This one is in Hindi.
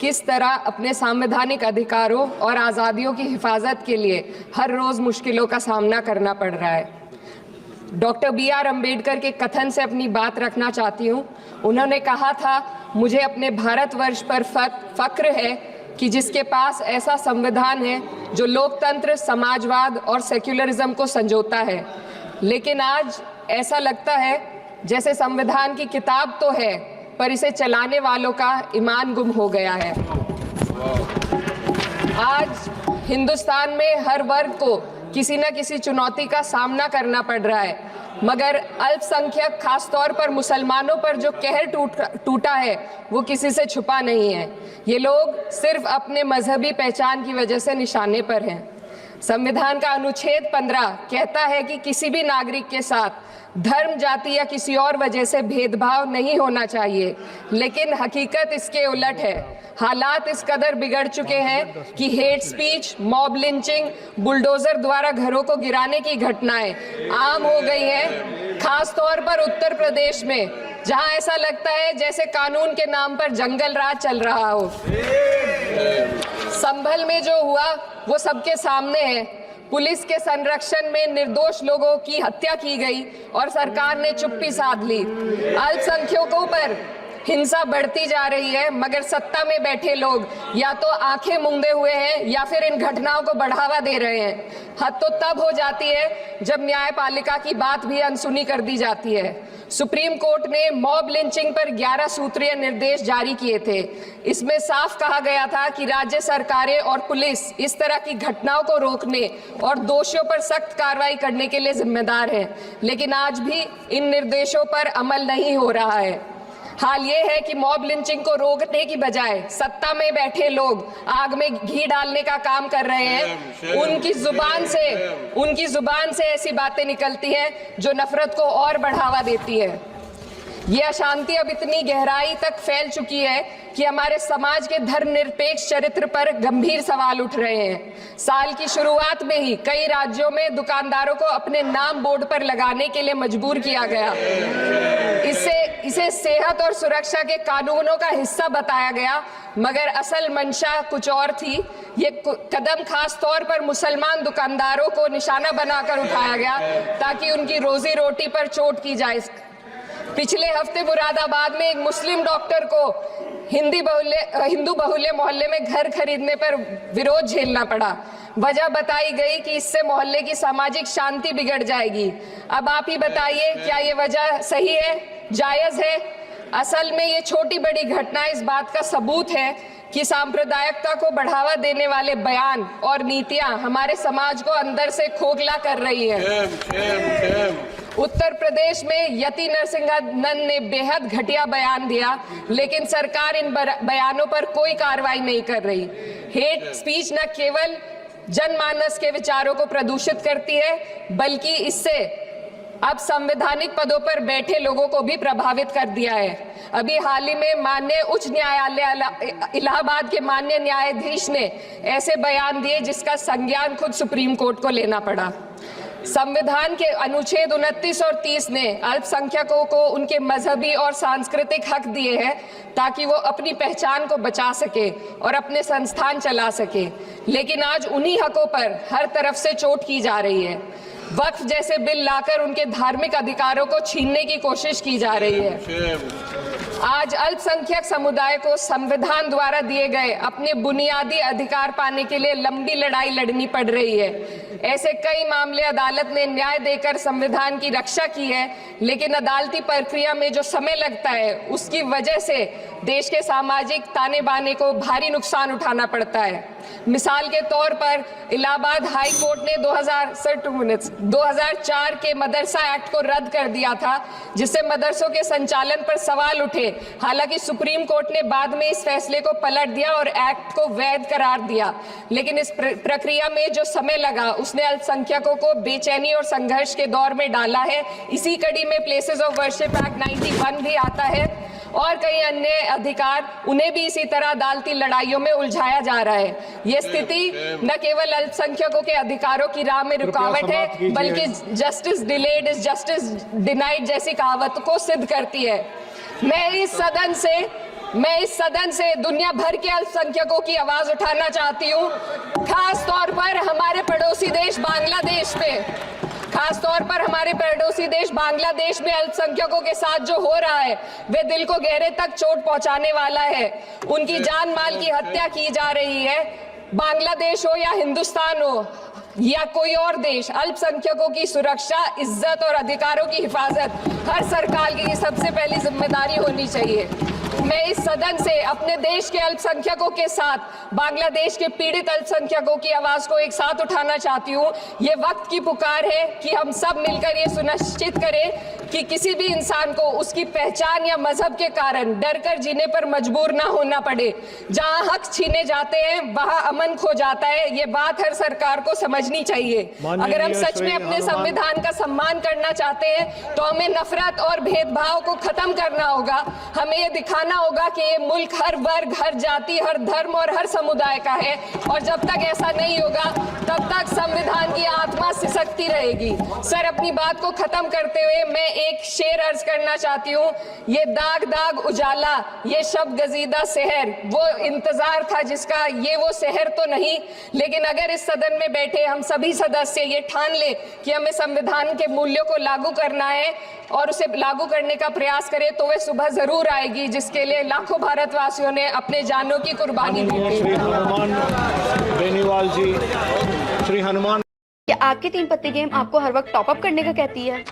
किस तरह अपने संवैधानिक अधिकारों और आज़ादियों की हिफाजत के लिए हर रोज़ मुश्किलों का सामना करना पड़ रहा है। Doctor B.R. अम्बेडकर के कथन से अपनी बात रखना चाहती हूँ। उन्होंने कहा था, मुझे अपने भारतवर्ष पर फक्र है कि जिसके पास ऐसा संविधान है जो लोकतंत्र, समाजवाद और सेक्युलरिज्म को संजोता है। लेकिन आज ऐसा लगता है जैसे संविधान की किताब तो है पर इसे चलाने वालों का ईमान गुम हो गया है। आज हिंदुस्तान में हर वर्ग को किसी न किसी चुनौती का सामना करना पड़ रहा है, मगर अल्पसंख्यक खासतौर पर मुसलमानों पर जो कहर टूटा है वो किसी से छुपा नहीं है। ये लोग सिर्फ अपने मजहबी पहचान की वजह से निशाने पर हैं। संविधान का अनुच्छेद 15 कहता है कि किसी भी नागरिक के साथ धर्म, जाति या किसी और वजह से भेदभाव नहीं होना चाहिए, लेकिन हकीकत इसके उलट है। हालात इस कदर बिगड़ चुके हैं कि hate speech, mob lynching, bulldozer द्वारा घरों को गिराने की घटनाएं आम हो गई हैं, खास तौर पर उत्तर प्रदेश में, जहां ऐसा लगता है जैसे कानून के नाम पर जंगल राज चल रहा हो। संभल में जो हुआ वो सबके सामने है। पुलिस के संरक्षण में निर्दोष लोगों की हत्या की गई और सरकार ने चुप्पी साध ली। अल्पसंख्यकों पर हिंसा बढ़ती जा रही है, मगर सत्ता में बैठे लोग या तो आंखें मूंदे हुए हैं या फिर इन घटनाओं को बढ़ावा दे रहे हैं। हद तो तब हो जाती है जब न्यायपालिका की बात भी अनसुनी कर दी जाती है। सुप्रीम कोर्ट ने मॉब लिंचिंग पर 11 सूत्रीय निर्देश जारी किए थे। इसमें साफ कहा गया था कि राज्य सरकारें और पुलिस इस तरह की घटनाओं को रोकने और दोषियों पर सख्त कार्रवाई करने के लिए जिम्मेदार है, लेकिन आज भी इन निर्देशों पर अमल नहीं हो रहा है। हाल ये है कि मॉब लिंचिंग को रोकने की बजाय सत्ता में बैठे लोग आग में घी डालने का काम कर रहे हैं। उनकी जुबान से ऐसी बातें निकलती हैं जो नफरत को और बढ़ावा देती है। ये अशांति अब इतनी गहराई तक फैल चुकी है कि हमारे समाज के धर्मनिरपेक्ष चरित्र पर गंभीर सवाल उठ रहे हैं। साल की शुरुआत में ही कई राज्यों में दुकानदारों को अपने नाम बोर्ड पर लगाने के लिए मजबूर किया गया। इसे सेहत और सुरक्षा के कानूनों का हिस्सा बताया गया, मगर असल मंशा कुछ और थी। ये कदम खास तौर पर मुसलमान दुकानदारों को निशाना बनाकर उठाया गया ताकि उनकी रोजी रोटी पर चोट की जाए। पिछले हफ्ते मुरादाबाद में एक मुस्लिम डॉक्टर को हिंदू बहुल्य मोहल्ले में घर खरीदने पर विरोध झेलना पड़ा। वजह बताई गई कि इससे मोहल्ले की सामाजिक शांति बिगड़ जाएगी। अब आप ही बताइए, क्या ये वजह सही है, जायज है? असल में ये छोटी बड़ी घटनाएं इस बात का सबूत है कि सांप्रदायिकता को बढ़ावा देने वाले बयान और नीतियां हमारे समाज को अंदर से खोखला कर रही है। उत्तर प्रदेश में यति नरसिंहानंद ने बेहद घटिया बयान दिया, लेकिन सरकार इन बयानों पर कोई कार्रवाई नहीं कर रही। हेट स्पीच न केवल जनमानस के विचारों को प्रदूषित करती है, बल्कि इससे अब संवैधानिक पदों पर बैठे लोगों को भी प्रभावित कर दिया है। अभी हाल ही में माननीय उच्च न्यायालय इलाहाबाद के माननीय न्यायाधीश ने ऐसे बयान दिए जिसका संज्ञान खुद सुप्रीम कोर्ट को लेना पड़ा। संविधान के अनुच्छेद 29 और 30 ने अल्पसंख्यकों को उनके मजहबी और सांस्कृतिक हक दिए हैं ताकि वो अपनी पहचान को बचा सके और अपने संस्थान चला सके, लेकिन आज उन्हीं हकों पर हर तरफ से चोट की जा रही है। वक्फ जैसे बिल लाकर उनके धार्मिक अधिकारों को छीनने की कोशिश की जा रही है। आज अल्पसंख्यक समुदाय को संविधान द्वारा दिए गए अपने बुनियादी अधिकार पाने के लिए लंबी लड़ाई लड़नी पड़ रही है। ऐसे कई मामले अदालत ने न्याय देकर संविधान की रक्षा की है, लेकिन अदालती प्रक्रिया में जो समय लगता है उसकी वजह से देश के सामाजिक ताने बाने को भारी नुकसान उठाना पड़ता है। मिसाल के तौर पर इलाहाबाद हाई कोर्ट ने 2004 के मदरसा एक्ट को रद्द कर दिया था, जिससे मदरसों के संचालन पर सवाल उठे। हालांकि सुप्रीम कोर्ट ने बाद में इस फैसले को पलट दिया और एक्ट को वैध करार दिया, लेकिन इस प्रक्रिया में जो समय लगा उसने अल्पसंख्यकों को बेचैनी और संघर्ष के दौर में डाला है। इसी कड़ी में प्लेसेस ऑफ वर्शिप एक्ट 91 भी आता है और कई अन्य अधिकार, उन्हें भी इसी तरह अदालती लड़ाइयों में उलझाया जा रहा है। ये स्थिति न केवल अल्पसंख्यकों के अधिकारों की राह में रुकावट है, बल्कि justice delayed is justice denied जैसी कहावत को सिद्ध करती है। मैं इस सदन से मैं इस सदन से दुनिया भर के अल्पसंख्यकों की आवाज उठाना चाहती हूँ, खास तौर पर हमारे पड़ोसी देश बांग्लादेश पे, खास तौर पर हमारे पड़ोसी देश बांग्लादेश में अल्पसंख्यकों के साथ जो हो रहा है वे दिल को गहरे तक चोट पहुंचाने वाला है। उनकी जान माल की हत्या की जा रही है। बांग्लादेश हो या हिंदुस्तान हो या कोई और देश, अल्पसंख्यकों की सुरक्षा, इज्जत और अधिकारों की हिफाजत हर सरकार की सबसे पहली जिम्मेदारी होनी चाहिए। मैं इस सदन से अपने देश के अल्पसंख्यकों के साथ बांग्लादेश के पीड़ित अल्पसंख्यकों की आवाज को एक साथ उठाना चाहती हूँ। ये वक्त की पुकार है कि हम सब मिलकर ये सुनिश्चित करें कि किसी भी इंसान को उसकी पहचान या मजहब के कारण डर कर जीने पर मजबूर ना होना पड़े। जहाँ हक छीने जाते हैं वहाँ अमन खो जाता है। ये बात हर सरकार को समझनी चाहिए। अगर हम सच में अपने संविधान का सम्मान करना चाहते हैं तो हमें नफरत और भेदभाव को खत्म करना होगा। हमें ये दिखाना होगा कि ये मुल्क हर वर्ग, हर जाति, हर धर्म और हर समुदाय का है, और जब तक ऐसा नहीं होगा तब तक संविधान की आत्मा सिसकती रहेगी। सर, अपनी बात को खत्म करते हुए मैं एक शेर अर्ज करना चाहती हूँ। ये दाग दाग उजाला, ये शब गजीदा शहर, वो इंतजार था जिसका, ये वो शहर तो नहीं। लेकिन अगर इस सदन में बैठे हम सभी सदस्य ये ठान ले कि हमें संविधान के मूल्यों को लागू करना है और उसे लागू करने का प्रयास करें तो वह सुबह जरूर आएगी, जिसके लिए लाखों भारतवासियों ने अपने जानों की कुर्बानी दी थी। श्री हनुमान बेनीवाल जी, श्री हनुमान। क्या आपके 3 पत्ते गेम आपको हर वक्त टॉप अप करने का कहती है?